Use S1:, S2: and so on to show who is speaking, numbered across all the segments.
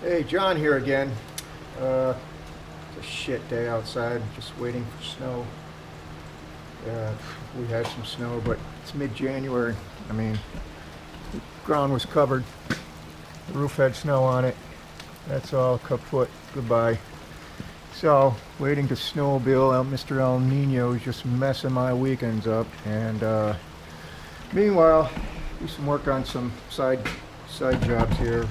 S1: Hey, John here again. It's a shit day outside, just waiting for snow. We had some snow, but it's mid-January. I mean, the ground was covered. The roof had snow on it. That's all kaput. Goodbye. So, waiting to snowmobile. Mr. El Nino is just messing my weekends up. And meanwhile, do some work on some side jobs here.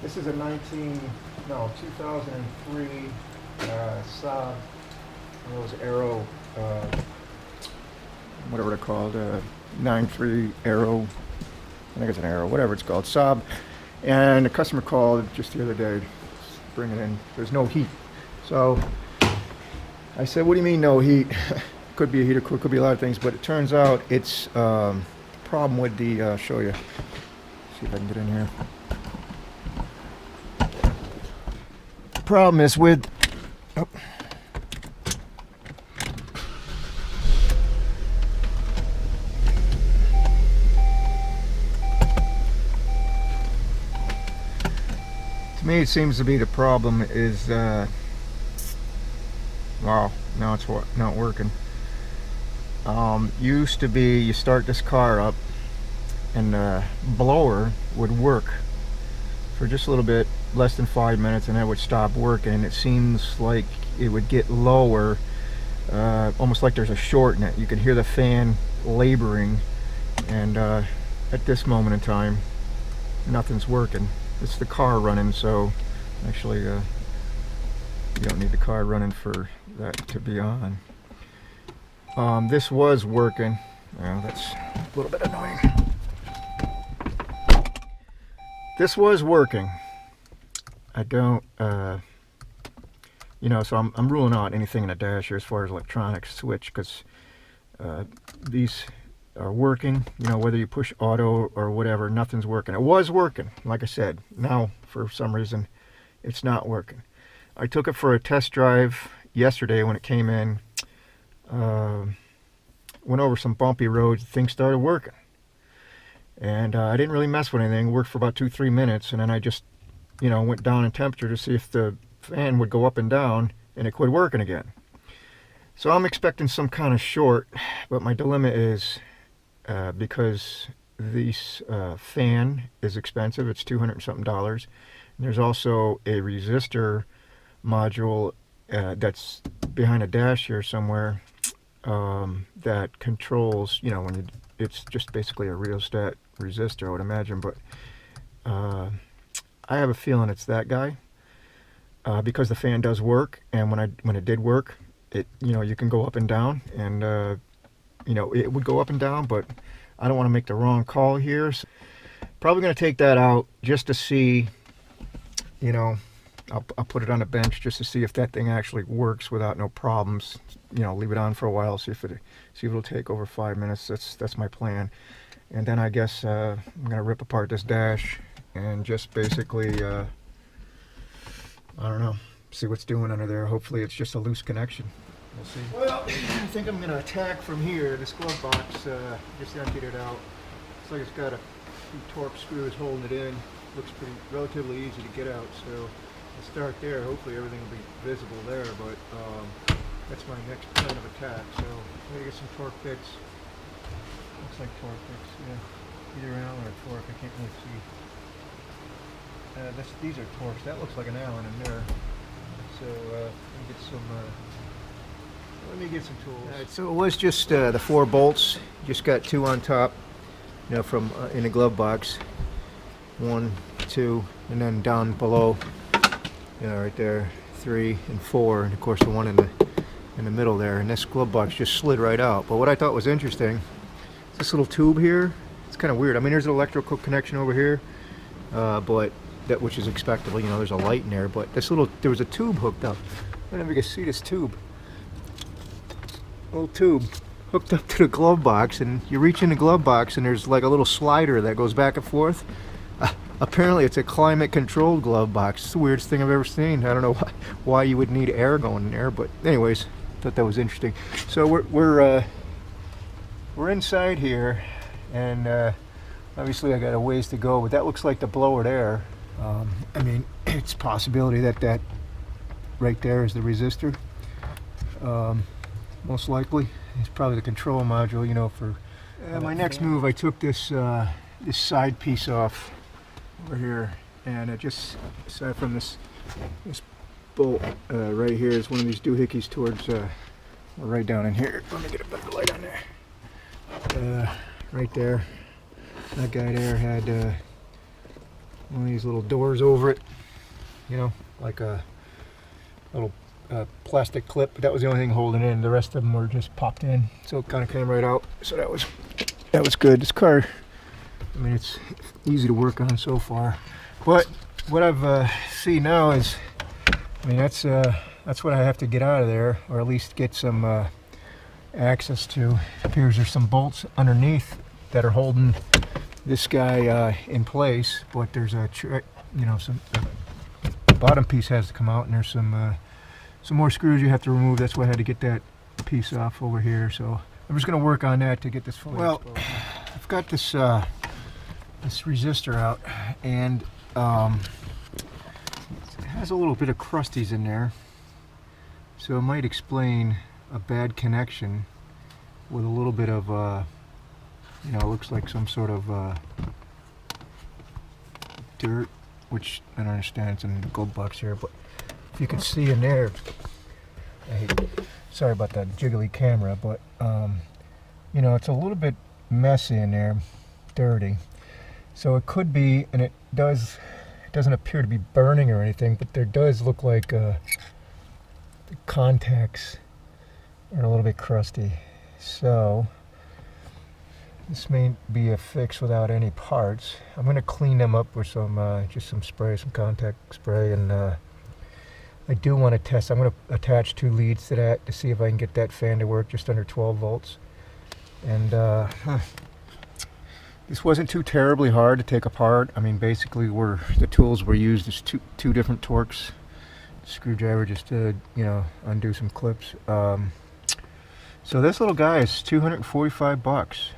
S1: This is a 2003 Saab. One of those Aero, whatever they're called, 9.3 Aero. I think it's an Aero, whatever it's called, Saab. And the customer called just the other day, bring it in. There's no heat. So I said, "What do you mean no heat?" Could be a heater, could be a lot of things, but it turns out it's the problem with the. I'll show you. See if I can get in here. Problem is with to me it seems to be the problem is wow, now it's not working. Used to be you start this car up and the blower would work for just a little bit, less than 5 minutes, and then it would stop working. It seems like it would get lower, almost like there's a short in it. You can hear the fan laboring, and at this moment in time nothing's working. It's the car running, so actually you don't need the car running for that to be on. This was working. Well, that's a little bit annoying. This was working. I don't, you know, so I'm ruling out anything in the dash here as far as electronics switch, because these are working, you know, whether you push auto or whatever, nothing's working. It was working, like I said. Now, for some reason, it's not working. I took it for a test drive yesterday when it came in. Went over some bumpy roads, things started working. And I didn't really mess with anything. It worked for about 2-3 minutes, and then I just, you know, went down in temperature to see if the fan would go up and down, and it quit working again. So I'm expecting some kind of short, but my dilemma is because this fan is expensive. It's $200 and something. And there's also a resistor module that's behind a dash here somewhere that controls, you know, when you, it's just basically a rheostat resistor, I would imagine, but I have a feeling it's that guy, because the fan does work, and when it did work, it, you know, you can go up and down, and you know, it would go up and down, but I don't want to make the wrong call here. So probably going to take that out just to see, you know, I'll put it on a bench just to see if that thing actually works without no problems. You know, leave it on for a while, see if it'll take over 5 minutes. That's my plan. And then I guess I'm gonna rip apart this dash and just basically I don't know, see what's doing under there. Hopefully it's just a loose connection. We'll see. Well, I think I'm gonna attack from here. This glove box, just emptied it out. Looks like it's got a few Torx screws holding it in. Looks pretty relatively easy to get out, so I'll start there. Hopefully everything will be visible there, but that's my next plan of attack. So I'm gonna get some torque bits. Looks like torque bits, yeah. Either an Allen or torque, I can't really see. These are torques. That looks like an Allen in there. So let me get some tools. Alright, so it was just the 4 bolts. Just got 2 on top, you know, from in the glove box. 1, 2, and then down below, you know, right there, 3 and 4, and of course the one in the middle there. And this glove box just slid right out. But what I thought was interesting, this little tube here, it's kind of weird. I mean, there's an electrical connection over here, but that, which is expectable, you know, there's a light in there, but this little, there was a tube hooked up. I don't know if you can see this tube. Little tube hooked up to the glove box, and you reach in the glove box and there's like a little slider that goes back and forth. Apparently it's a climate controlled glove box. It's the weirdest thing I've ever seen. I don't know why you would need air going in there, but anyways, thought that was interesting. So we're inside here, and obviously I got a ways to go, but that looks like the blower there. I mean, it's a possibility that that right there is the resistor. Most likely, it's probably the control module. You know, for my next move, I took this this side piece off over here, and it just aside from this bolt right here is one of these doohickeys towards right down in here. Let me get a better light on there. Right there, that guy there had one of these little doors over it, you know, like a little plastic clip. That was the only thing holding it in. The rest of them were just popped in, so it kind of came right out. So that was good. This car, I mean, it's easy to work on so far. But what I've see now is, I mean, that's what I have to get out of there, or at least get some access to. It appears there's some bolts underneath that are holding this guy in place, but there's a, you know, some the bottom piece has to come out, and there's some more screws you have to remove. That's why I had to get that piece off over here. So I'm just going to work on that to get this fully exposed. I've got this this resistor out, and it has a little bit of crusties in there, so it might explain a bad connection with a little bit of you know, it looks like some sort of dirt, which I don't understand. It's in the glove box here, but if you can see in there, sorry about that jiggly camera, but you know, it's a little bit messy in there, dirty. So it could be, and it doesn't appear to be burning or anything, but there does look like the contacts are a little bit crusty. So this may be a fix without any parts. I'm going to clean them up with some just some spray, some contact spray, and I do want to test. I'm going to attach 2 leads to that to see if I can get that fan to work just under 12 volts. And this wasn't too terribly hard to take apart. I mean, basically, the tools were used as two different torques. Screwdriver just to, you know, undo some clips. So this little guy is 245 bucks.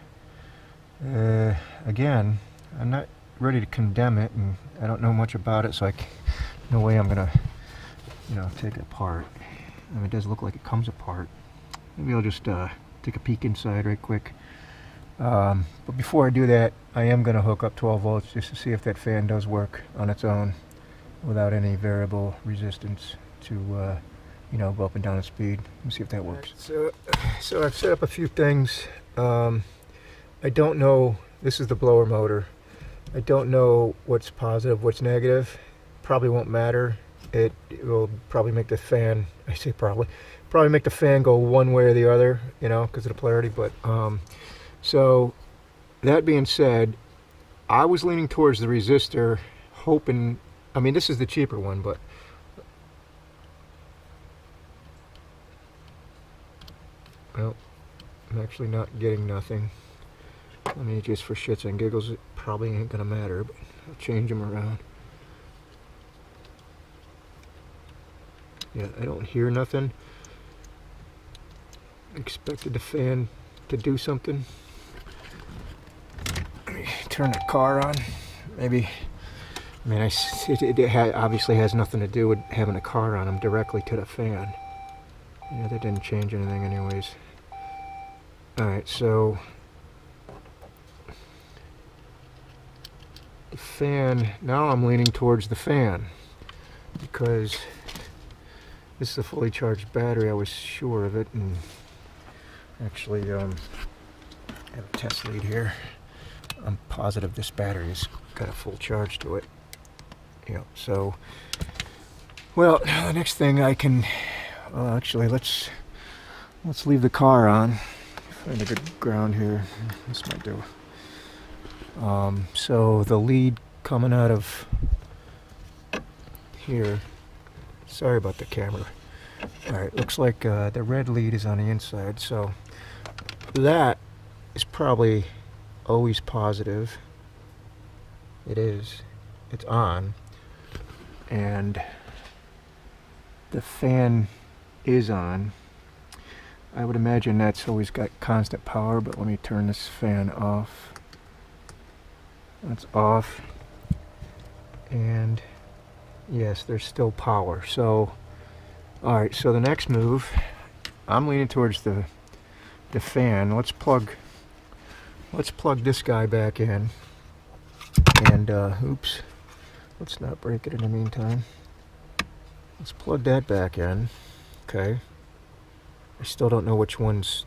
S1: Again, I'm not ready to condemn it, and I don't know much about it, so no way I'm gonna, you know, take it apart. I mean, it does look like it comes apart. Maybe I'll just take a peek inside right quick. But before I do that, I am gonna hook up 12 volts just to see if that fan does work on its own without any variable resistance to, you know, go up and down in speed. Let's see if that works. So I've set up a few things. I don't know, this is the blower motor. I don't know what's positive, what's negative. Probably won't matter. It will probably make the fan, I say probably make the fan go one way or the other, you know, because of the polarity. But so that being said, I was leaning towards the resistor, hoping, I mean, this is the cheaper one, but well, I'm actually not getting nothing. I mean, just for shits and giggles, it probably ain't gonna matter, but I'll change them around. Yeah, I don't hear nothing. Expected the fan to do something. Let me turn the car on. Maybe, I mean, it obviously has nothing to do with having a car on. I'm directly to the fan. Yeah, that didn't change anything anyways. Alright, so the fan, now I'm leaning towards the fan because this is a fully charged battery. I was sure of it, and actually I have a test lead here. I'm positive this battery's got a full charge to it. Yeah, so, well, the next thing I can, well, actually, let's leave the car on. Find a good ground here. This might do. So the lead coming out of here, sorry about the camera. Alright, looks like the red lead is on the inside, so that is probably always positive. It is. It's on. And the fan is on. I would imagine that's always got constant power, but let me turn this fan off. That's off. And yes, there's still power. So, all right, so the next move, I'm leaning towards the fan. Let's plug this guy back in. And oops, let's not break it in the meantime. Let's plug that back in. Okay. I still don't know which one's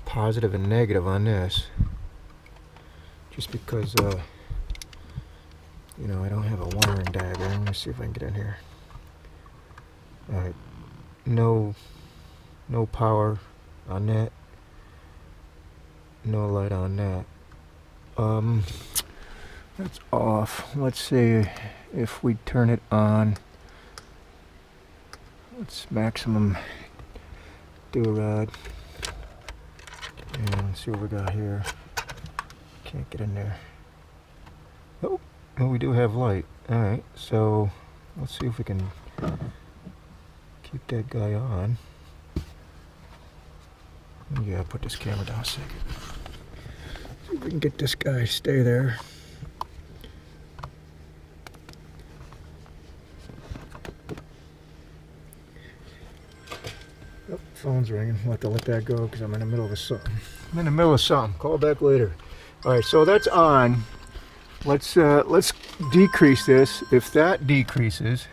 S1: positive and negative on this. Just because, you know, I don't have a wiring diagram. Let me see if I can get in here. Alright. No power on that. No light on that. That's off. Let's see if we turn it on. Let's maximum do-rod. And let's see what we got here. Can't get in there. Oh, well, we do have light. Alright, so let's see if we can keep that guy on. Yeah, put this camera down a second. See if we can get this guy to stay there. Oh, phone's ringing. I'll have to let that go because I'm in the middle of something. I'm in the middle of something. Call back later. Alright, so that's on. Let's decrease this. If that decreases.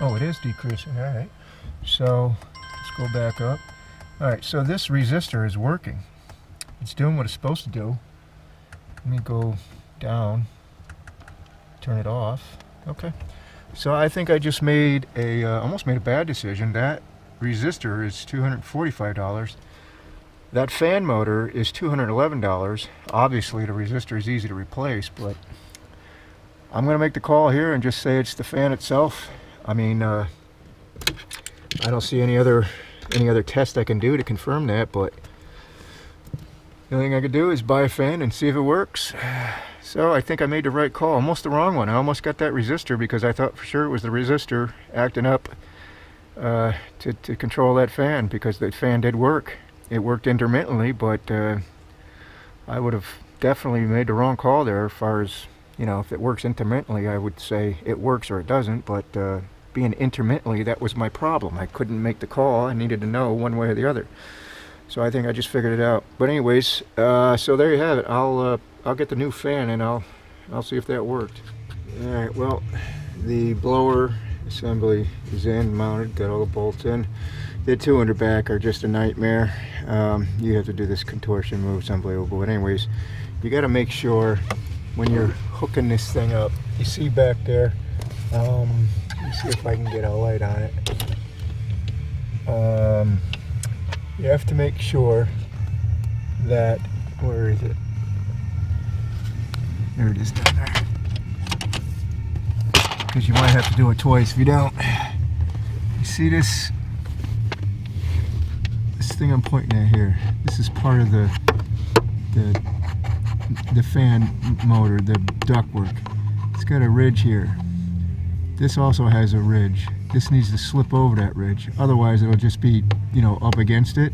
S1: Oh, it is decreasing. Alright. So let's go back up. Alright, so this resistor is working. It's doing what it's supposed to do. Let me go down. Turn it off. Okay. So I think I just made a almost made a bad decision. That resistor is $245. That fan motor is $211. Obviously the resistor is easy to replace, but I'm going to make the call here and just say it's the fan itself. I mean, I don't see any other test I can do to confirm that, but the only thing I could do is buy a fan and see if it works. So I think I made the right call, almost the wrong one. I almost got that resistor because I thought for sure it was the resistor acting up to control that fan, because the fan did work. It worked intermittently, but I would have definitely made the wrong call there as far as, you know, if it works intermittently, I would say it works or it doesn't, but being intermittently, that was my problem. I couldn't make the call. I needed to know one way or the other. So I think I just figured it out. But anyways, so there you have it. I'll get the new fan and I'll see if that worked. Alright, well, the blower assembly is in, mounted, got all the bolts in. The two under back are just a nightmare. You have to do this contortion move, it's unbelievable. But anyways, you got to make sure when you're hooking this thing up, you see back there, let me see if I can get a light on it. You have to make sure that, where is it? There it is down there. Because you might have to do it twice if you don't. You see this thing I'm pointing at here? This is part of the fan motor, the ductwork. It's got a ridge here. This also has a ridge. This needs to slip over that ridge. Otherwise it'll just be, you know, up against it.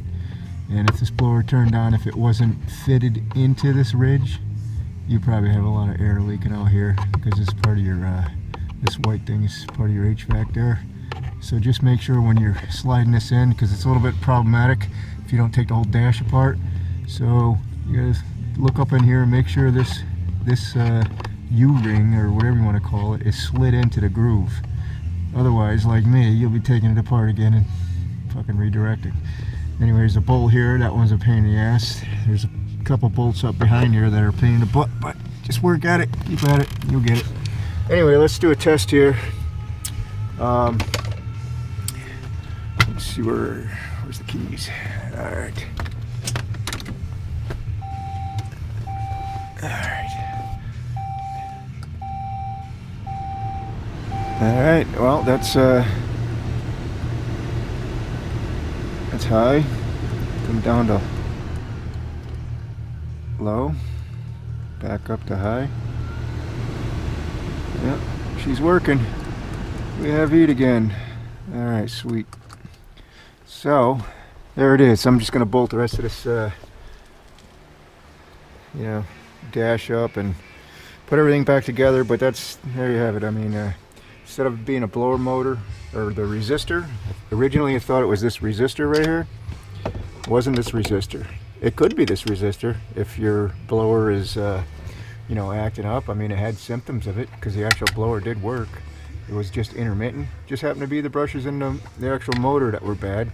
S1: And if this blower turned on, if it wasn't fitted into this ridge, you probably have a lot of air leaking out here, because it's part of your, this white thing is part of your HVAC there. So just make sure when you're sliding this in, because it's a little bit problematic if you don't take the whole dash apart. So you gotta look up in here and make sure this U-ring, or whatever you want to call it, is slid into the groove. Otherwise, like me, you'll be taking it apart again and fucking redirecting. Anyway, there's a bolt here. That one's a pain in the ass. There's a couple bolts up behind here that are a pain in the butt, but just work at it, keep at it, you'll get it. Anyway, let's do a test here. Let's see where's the keys. Alright. Alright, well, that's high. Come down to low. Back up to high. Yep, she's working. We have heat again. Alright, sweet. So, there it is. I'm just going to bolt the rest of this, you know, dash up and put everything back together. But there you have it. I mean, instead of being a blower motor or the resistor, originally I thought it was this resistor right here. It wasn't this resistor. It could be this resistor if your blower is you know, acting up. I mean, it had symptoms of it because the actual blower did work. It was just intermittent. Just happened to be the brushes in the actual motor that were bad.